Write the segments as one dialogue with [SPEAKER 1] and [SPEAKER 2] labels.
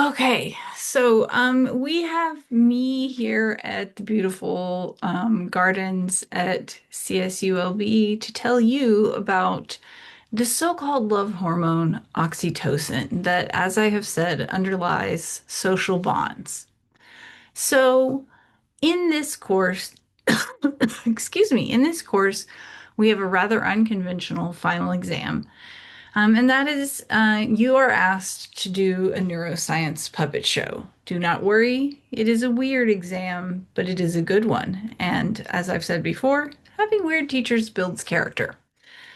[SPEAKER 1] Okay, so we have me here at the beautiful gardens at CSULB to tell you about the so-called love hormone oxytocin that, as I have said, underlies social bonds. So in this course, excuse me, in this course, we have a rather unconventional final exam. And that is, you are asked to do a neuroscience puppet show. Do not worry, it is a weird exam, but it is a good one. And as I've said before, having weird teachers builds character.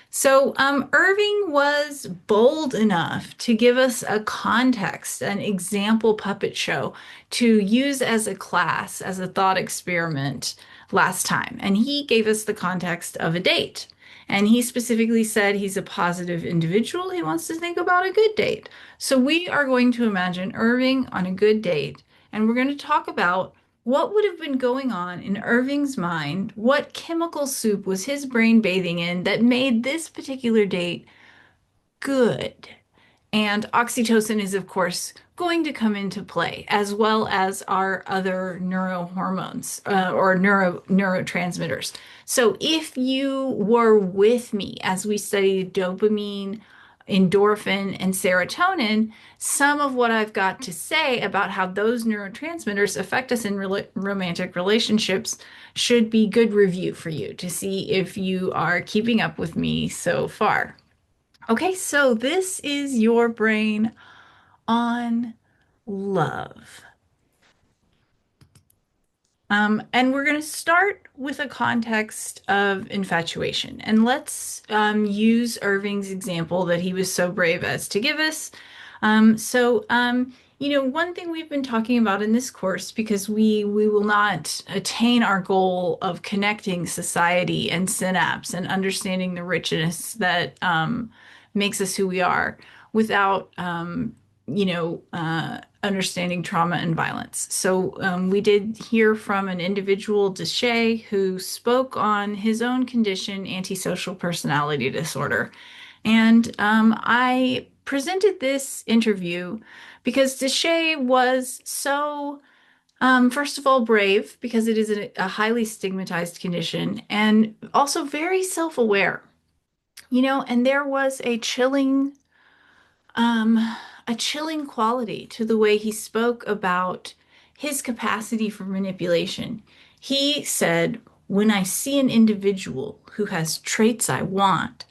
[SPEAKER 1] So, Irving was bold enough to give us a context, an example puppet show to use as a class, as a thought experiment last time. And he gave us the context of a date. And he specifically said he's a positive individual. He wants to think about a good date. So, we are going to imagine Irving on a good date, and we're going to talk about what would have been going on in Irving's mind? What chemical soup was his brain bathing in that made this particular date good? And oxytocin is, of course, going to come into play, as well as our other neurohormones or neurotransmitters. So, if you were with me as we studied dopamine, endorphin, and serotonin, some of what I've got to say about how those neurotransmitters affect us in romantic relationships should be good review for you to see if you are keeping up with me so far. Okay, so this is your brain on love. And we're going to start with a context of infatuation. And let's use Irving's example that he was so brave as to give us. One thing we've been talking about in this course, because we will not attain our goal of connecting society and synapse and understanding the richness that makes us who we are without understanding trauma and violence. So we did hear from an individual, Deshay, who spoke on his own condition, antisocial personality disorder. And I presented this interview because Deshay was so, first of all, brave because it is a highly stigmatized condition and also very self-aware, and there was um, a chilling quality to the way he spoke about his capacity for manipulation. He said, when I see an individual who has traits I want,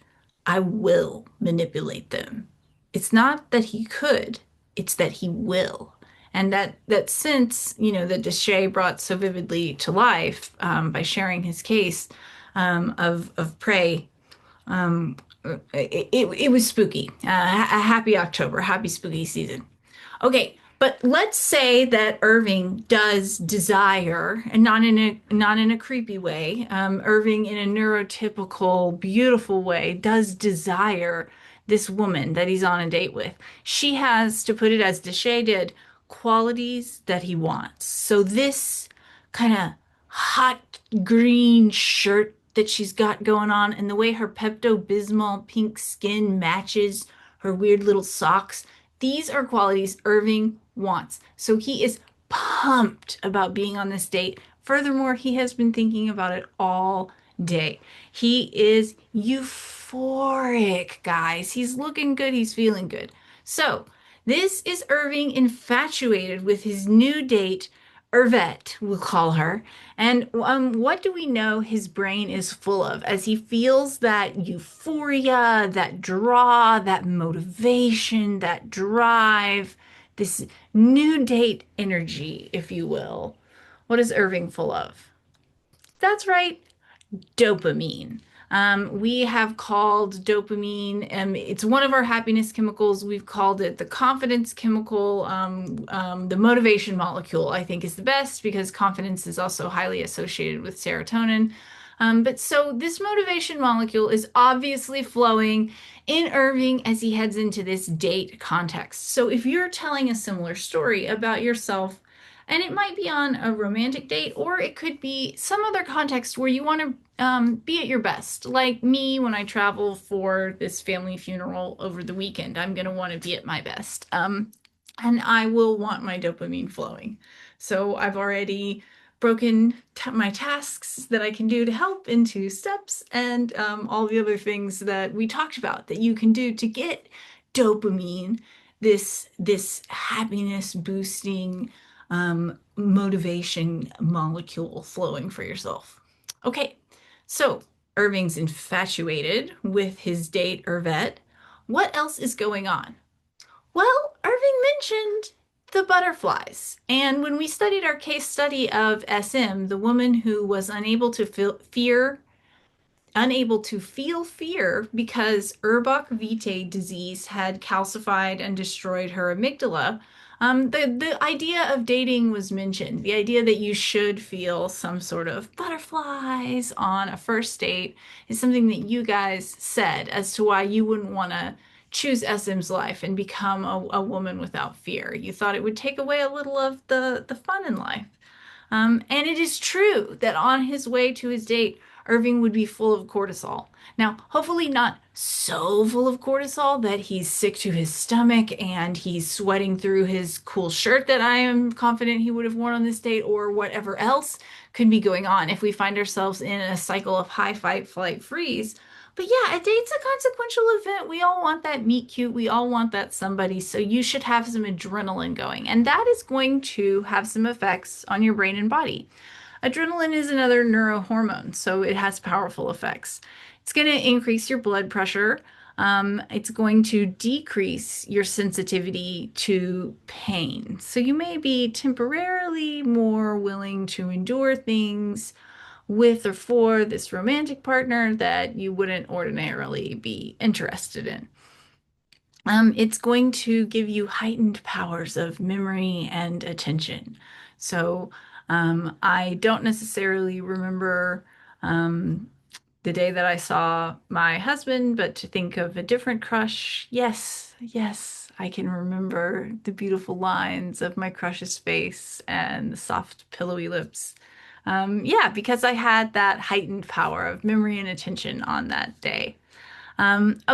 [SPEAKER 1] I will manipulate them. It's not that he could, it's that he will. And that sense, that Deshay brought so vividly to life by sharing his case of prey it was spooky. A happy October, happy spooky season. Okay, but let's say that Irving does desire, and not in a creepy way. Irving, in a neurotypical, beautiful way, does desire this woman that he's on a date with. She has, to put it as Deshay did, qualities that he wants. So this kind of hot green shirt that she's got going on and the way her Pepto-Bismol pink skin matches her weird little socks. These are qualities Irving wants. So he is pumped about being on this date. Furthermore, he has been thinking about it all day. He is euphoric, guys. He's looking good. He's feeling good. So this is Irving infatuated with his new date, Irvette, we'll call her. And what do we know his brain is full of as he feels that euphoria, that draw, that motivation, that drive, this new date energy, if you will? What is Irving full of? That's right, dopamine. We have called dopamine, it's one of our happiness chemicals. We've called it the confidence chemical. The motivation molecule, I think, is the best because confidence is also highly associated with serotonin. But so this motivation molecule is obviously flowing in Irving as he heads into this date context. So if you're telling a similar story about yourself, and it might be on a romantic date, or it could be some other context where you want to be at your best. Like me, when I travel for this family funeral over the weekend, I'm going to want to be at my best. and I will want my dopamine flowing. So I've already broken my tasks that I can do to help into steps and all the other things that we talked about that you can do to get dopamine, this happiness boosting motivation molecule flowing for yourself. Okay, so Irving's infatuated with his date, Irvette. What else is going on? Well, Irving mentioned the butterflies. And when we studied our case study of SM, the woman who was unable to feel fear because Urbach vitae disease had calcified and destroyed her amygdala. The idea of dating was mentioned, the idea that you should feel some sort of butterflies on a first date is something that you guys said as to why you wouldn't want to choose SM's life and become a woman without fear. You thought it would take away a little of the fun in life. And it is true that on his way to his date, Irving would be full of cortisol. Now, hopefully not so full of cortisol that he's sick to his stomach and he's sweating through his cool shirt that I am confident he would have worn on this date or whatever else could be going on if we find ourselves in a cycle of high fight, flight, freeze. But yeah, a date's a consequential event. We all want that meet cute. We all want that somebody. So you should have some adrenaline going. And that is going to have some effects on your brain and body. Adrenaline is another neurohormone, so it has powerful effects. It's going to increase your blood pressure. It's going to decrease your sensitivity to pain. So you may be temporarily more willing to endure things with or for this romantic partner that you wouldn't ordinarily be interested in. It's going to give you heightened powers of memory and attention. So I don't necessarily remember the day that I saw my husband, but to think of a different crush, yes, yes, I can remember the beautiful lines of my crush's face and the soft, pillowy lips. Yeah, because I had that heightened power of memory and attention on that day. And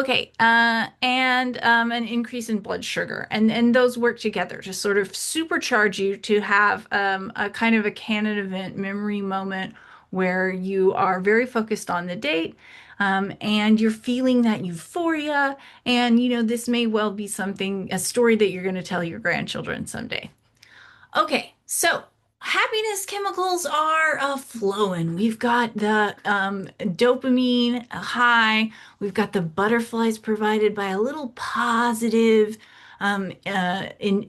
[SPEAKER 1] an increase in blood sugar, and those work together to sort of supercharge you to have a kind of a canon event memory moment where you are very focused on the date, and you're feeling that euphoria, and this may well be a story that you're going to tell your grandchildren someday. Okay, so happiness chemicals are flowing. We've got the dopamine high. We've got the butterflies provided by a little positive endorphin.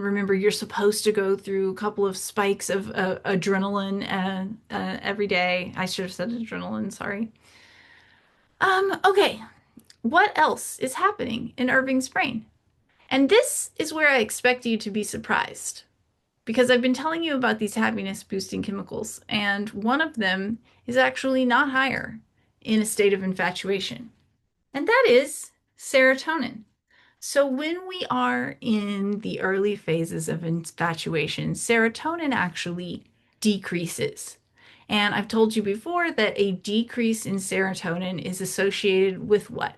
[SPEAKER 1] Remember, you're supposed to go through a couple of spikes of adrenaline every day. I should have said adrenaline, sorry. Okay, what else is happening in Irving's brain? And this is where I expect you to be surprised because I've been telling you about these happiness boosting chemicals, and one of them is actually not higher in a state of infatuation, and that is serotonin. So, when we are in the early phases of infatuation, serotonin actually decreases. And I've told you before that a decrease in serotonin is associated with what?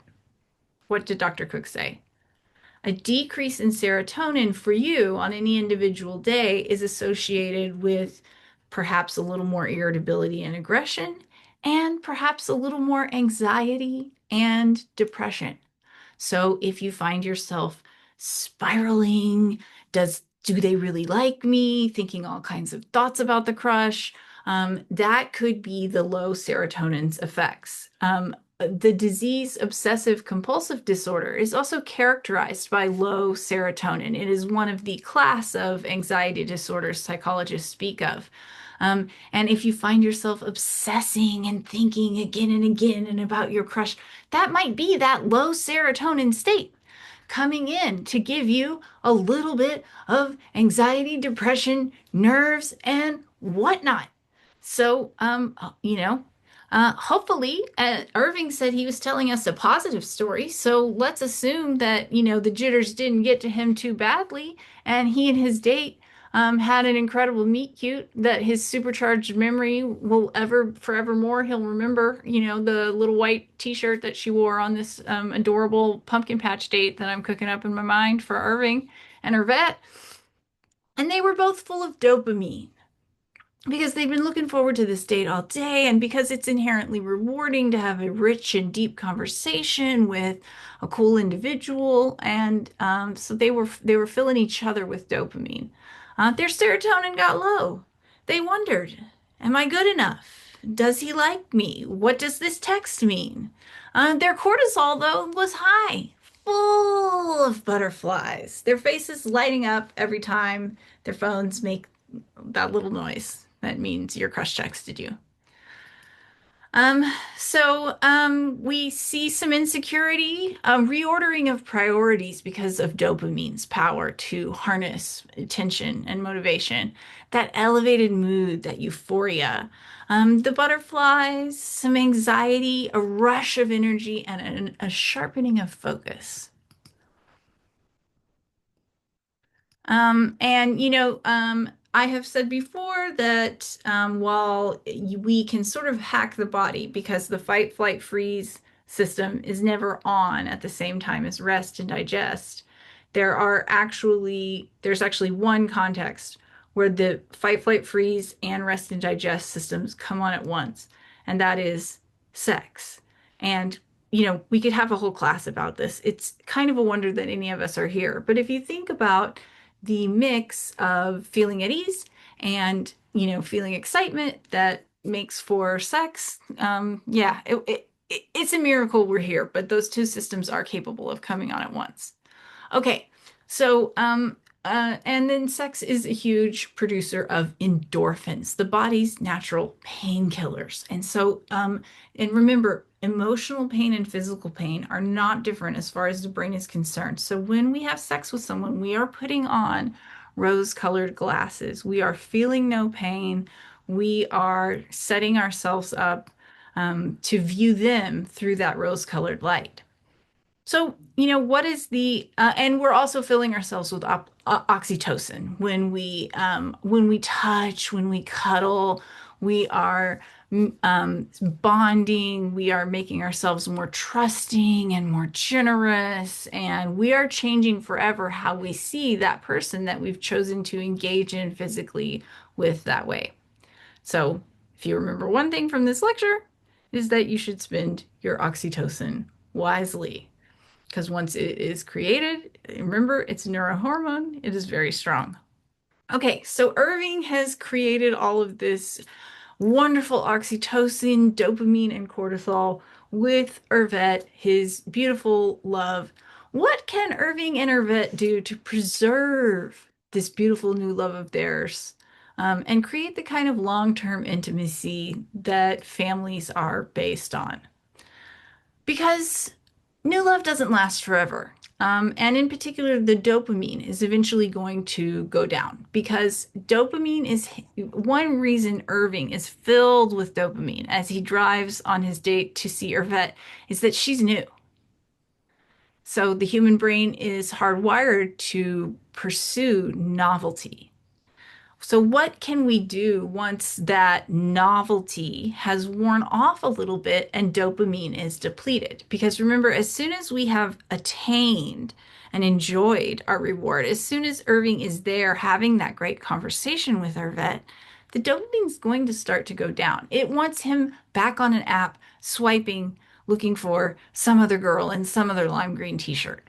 [SPEAKER 1] What did Dr. Cook say? A decrease in serotonin for you on any individual day is associated with perhaps a little more irritability and aggression, and perhaps a little more anxiety and depression. So if you find yourself spiraling, do they really like me? Thinking all kinds of thoughts about the crush, that could be the low serotonin's effects. The disease obsessive compulsive disorder is also characterized by low serotonin. It is one of the class of anxiety disorders psychologists speak of. And if you find yourself obsessing and thinking again and again and about your crush, that might be that low serotonin state coming in to give you a little bit of anxiety, depression, nerves, and whatnot. So, hopefully, Irving said he was telling us a positive story. So let's assume that, the jitters didn't get to him too badly and he and his date had an incredible meet cute that his supercharged memory will ever forevermore he'll remember, the little white t-shirt that she wore on this adorable pumpkin patch date that I'm cooking up in my mind for Irving and Irvette. And they were both full of dopamine because they've been looking forward to this date all day, and because it's inherently rewarding to have a rich and deep conversation with a cool individual. And so they were filling each other with dopamine. Their serotonin got low. They wondered, am I good enough? Does he like me? What does this text mean? Their cortisol, though, was high, full of butterflies, their faces lighting up every time their phones make that little noise. That means your crush texted you. Um, we see some insecurity, reordering of priorities because of dopamine's power to harness attention and motivation, that elevated mood, that euphoria, the butterflies, some anxiety, a rush of energy, and a sharpening of focus. I have said before that while we can sort of hack the body because the fight, flight, freeze system is never on at the same time as rest and digest, there's actually one context where the fight, flight, freeze and rest and digest systems come on at once, and that is sex. And we could have a whole class about this. It's kind of a wonder that any of us are here. But if you think about the mix of feeling at ease and feeling excitement that makes for sex, yeah, it's a miracle we're here, but those two systems are capable of coming on at once. Okay, so and then sex is a huge producer of endorphins, the body's natural painkillers. And remember, emotional pain and physical pain are not different as far as the brain is concerned. So when we have sex with someone, we are putting on rose-colored glasses. We are feeling no pain. We are setting ourselves up to view them through that rose-colored light. So, what is and we're also filling ourselves with oxytocin when we touch, when we cuddle, we are bonding, we are making ourselves more trusting and more generous, and we are changing forever how we see that person that we've chosen to engage in physically with that way. So, if you remember one thing from this lecture, is that you should spend your oxytocin wisely. Because once it is created, remember, it's a neurohormone, it is very strong. Okay, so Irving has created all of this wonderful oxytocin, dopamine, and cortisol with Irvette, his beautiful love. What can Irving and Irvette do to preserve this beautiful new love of theirs, and create the kind of long-term intimacy that families are based on? Because new love doesn't last forever. And in particular, the dopamine is eventually going to go down because dopamine is one reason Irving is filled with dopamine as he drives on his date to see Irvette is that she's new. So the human brain is hardwired to pursue novelty. So, what can we do once that novelty has worn off a little bit and dopamine is depleted? Because remember, as soon as we have attained and enjoyed our reward, as soon as Irving is there having that great conversation with Irvette, the dopamine is going to start to go down. It wants him back on an app, swiping, looking for some other girl in some other lime green t-shirt.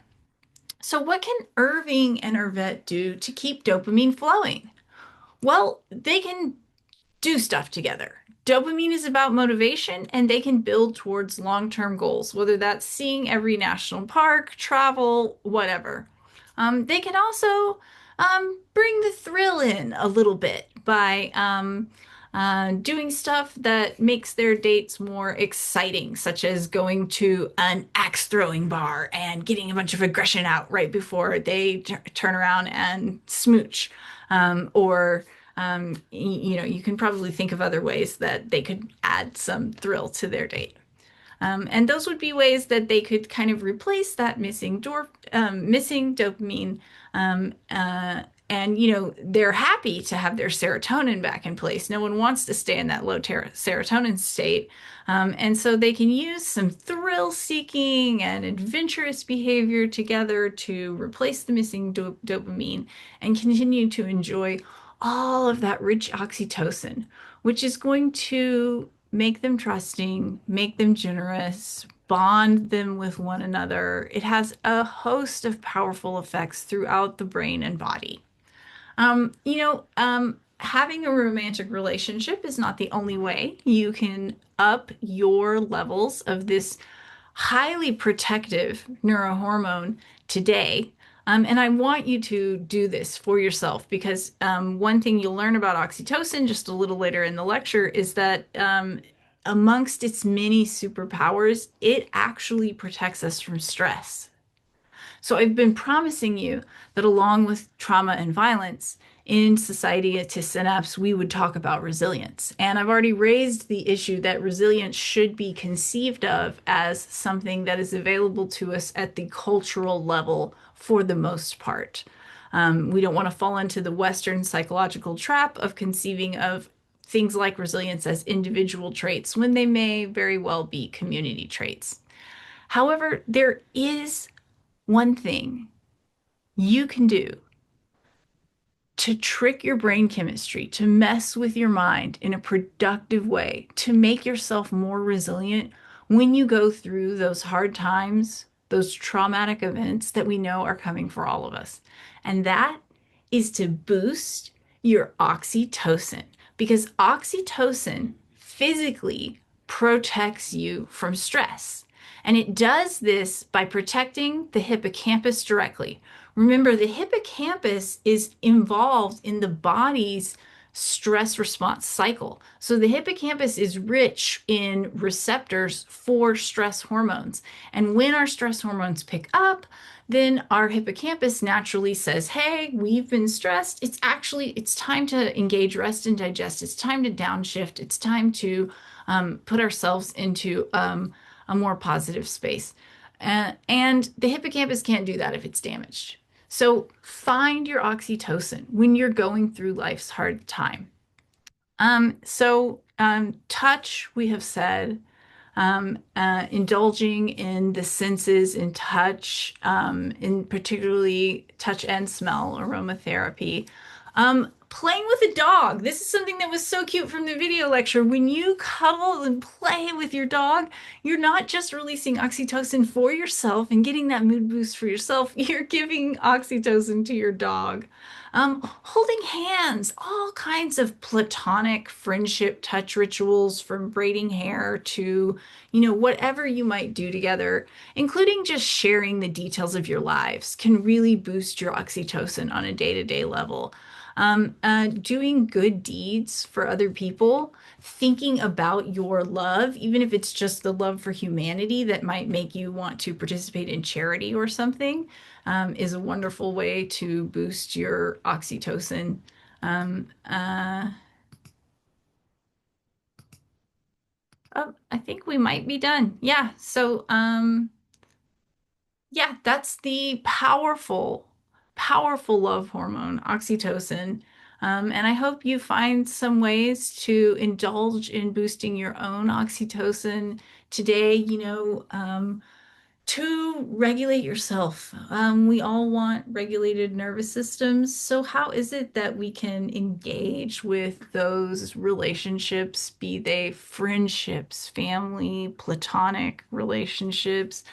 [SPEAKER 1] So, what can Irving and Irvette do to keep dopamine flowing? Well, they can do stuff together. Dopamine is about motivation, and they can build towards long-term goals, whether that's seeing every national park, travel, whatever. They can also bring the thrill in a little bit by doing stuff that makes their dates more exciting, such as going to an axe throwing bar and getting a bunch of aggression out right before they turn around and smooch. You can probably think of other ways that they could add some thrill to their date. And those would be ways that they could kind of replace that missing dopamine And they're happy to have their serotonin back in place. No one wants to stay in that low serotonin state. And so they can use some thrill seeking and adventurous behavior together to replace the missing dopamine and continue to enjoy all of that rich oxytocin, which is going to make them trusting, make them generous, bond them with one another. It has a host of powerful effects throughout the brain and body. Having a romantic relationship is not the only way you can up your levels of this highly protective neurohormone today. And I want you to do this for yourself because one thing you'll learn about oxytocin just a little later in the lecture is that amongst its many superpowers, it actually protects us from stress. So I've been promising you that along with trauma and violence in society to synapse, we would talk about resilience. And I've already raised the issue that resilience should be conceived of as something that is available to us at the cultural level for the most part. We don't want to fall into the Western psychological trap of conceiving of things like resilience as individual traits when they may very well be community traits. However, there is one thing you can do to trick your brain chemistry, to mess with your mind in a productive way, to make yourself more resilient when you go through those hard times, those traumatic events that we know are coming for all of us. And that is to boost your oxytocin because oxytocin physically protects you from stress. And it does this by protecting the hippocampus directly. Remember, the hippocampus is involved in the body's stress response cycle. So the hippocampus is rich in receptors for stress hormones. And when our stress hormones pick up, then our hippocampus naturally says, hey, we've been stressed. It's time to engage, rest, and digest. It's time to downshift. It's time to put ourselves into a more positive space. And the hippocampus can't do that if it's damaged. So find your oxytocin when you're going through life's hard time. Touch, we have said, indulging in the senses in touch, in particularly touch and smell, aromatherapy. Playing with a dog. This is something that was so cute from the video lecture. When you cuddle and play with your dog, you're not just releasing oxytocin for yourself and getting that mood boost for yourself, you're giving oxytocin to your dog. Holding hands, all kinds of platonic friendship touch rituals from braiding hair to, whatever you might do together, including just sharing the details of your lives, can really boost your oxytocin on a day-to-day level. Doing good deeds for other people, thinking about your love, even if it's just the love for humanity that might make you want to participate in charity or something, is a wonderful way to boost your oxytocin. Um, uh, I think we might be done. Yeah. Yeah, that's the powerful, powerful love hormone, oxytocin. And I hope you find some ways to indulge in boosting your own oxytocin today, to regulate yourself. We all want regulated nervous systems. So, how is it that we can engage with those relationships, be they friendships, family, platonic relationships?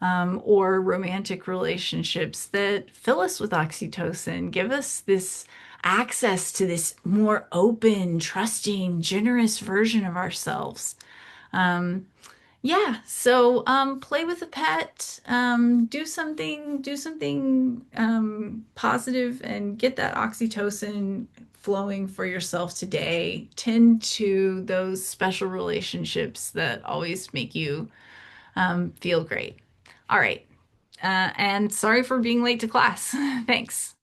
[SPEAKER 1] Or romantic relationships that fill us with oxytocin, give us this access to this more open, trusting, generous version of ourselves. Um, yeah, so play with a pet, do something positive and get that oxytocin flowing for yourself today. Tend to those special relationships that always make you feel great. All right. And sorry for being late to class. Thanks.